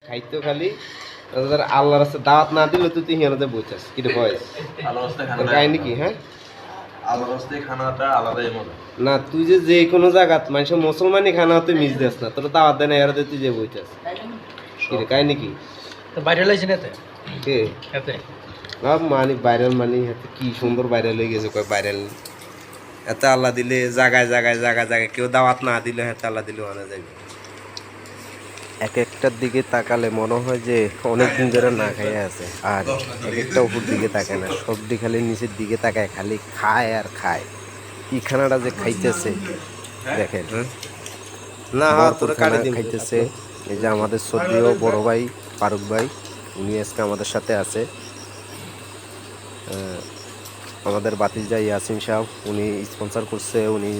খাইতো খালি আল্লাহর রাস্তায় দাওয়াত না দিলে তুই হিয়ানতে বইছাস কি রে বয়স আল্লাহর রাস্তায় খানা কাহিনী কি হ্যাঁ আল্লাহর রাস্তায় খানাটা আলাদাই মজা না তুই যে কোনো জায়গাত মানুষ মুসলমানি খানা তুই মিস দিস না তোর দাওয়াত দেয় না এরাতে তুই যে বইছাস কি রে কাহিনী কি তো ভাইরাল হয়েছে না কে এতে মানি ভাইরাল মানি কি সুন্দর ভাইরাল হয়ে গেছে কয় ভাইরাল এত আল্লাহ দিলে জায়গায় জায়গায় জায়গায় জায়গায় কেউ দাওয়াত না দিলে এত আল্লাহ দিলে আনা যাবে এক একটার দিকে তাকালে মনে হয় যে অনেকদিন ধরে না খাইয়া আছে আর এক একটা উপর দিকে তাকায় না সবদি খালি নিচের দিকে তাকায় খালি খায় আর খায় কি খানাটা যে খাইতেছে দেখেন না খাইতেছে এই যে আমাদের সদ্যীয় বড় ভাই ফারুক ভাই উনি আজকে আমাদের সাথে আছে আমাদের বাতিজা ইয়াসিন সাহেব উনি স্পন্সর করছে উনি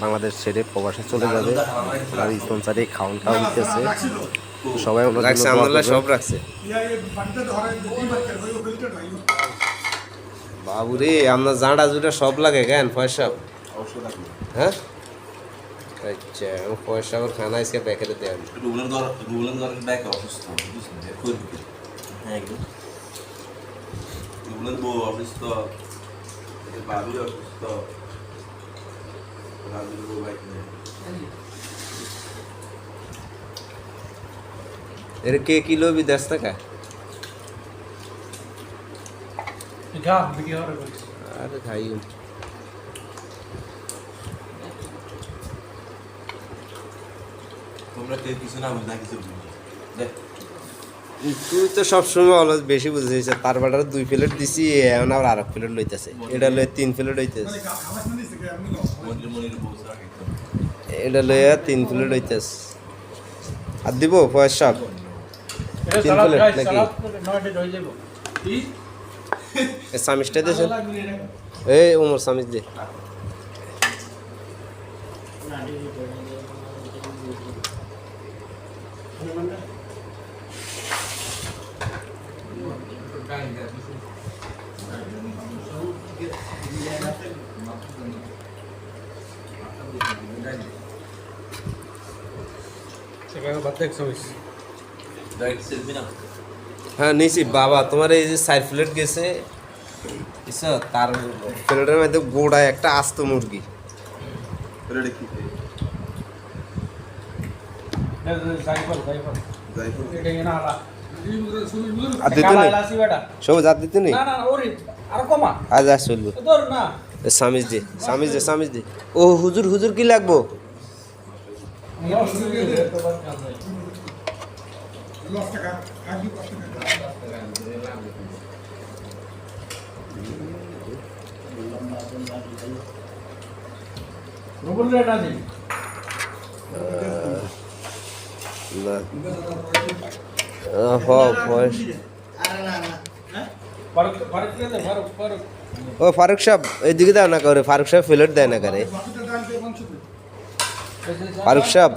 বাংলাদেশ ছেড়ে প্রবাসে চলে যাবে আর স্পন্সরে খাওয়ানটাও দিতেছে সবাই সব রাখছে বাবু রে আপনার জাঁড়া জুড়া সব লাগে কেন পয়সা হ্যাঁ আচ্ছা পয়সা ওর খানা এসে প্যাকেটে দেন অসুস্থ বাবুই অসুস্থ এর কে কিলো भी 10 টাকা আরে খাই তোমরা কে কিছু না বুঝা কিছু দেখ তুই তো সবসময় অলস বেশি বুঝেছিস তার বাটার 2 প্লেট দিছি এখন আর আরেক প্লেট লইতেছে এটা লয়ে 3 প্লেট হইতেছে এটা লয়ে 3 প্লেট হইতেছে আর দিব পয়সা 3 প্লেট নাকি এ সামিজটা দেন এই ওমর সামিজ দে হ্যাঁ নিছি বাবা তোমার এই যে 4 প্লেট গেছে তার প্লেটের মধ্যে গোড়ায় একটা আস্ত মুরগি সব জাত দিতে নেই আজ আজ চলবো সামিজ দে সামিজ দে সামিজ দে ও হুজুর হুজুর কি লাগবো ও ফারুক সাহেব এইদিকে দাও না করে ফারুক সাহেব প্লেট দেয় না করে ফারুক সাহেব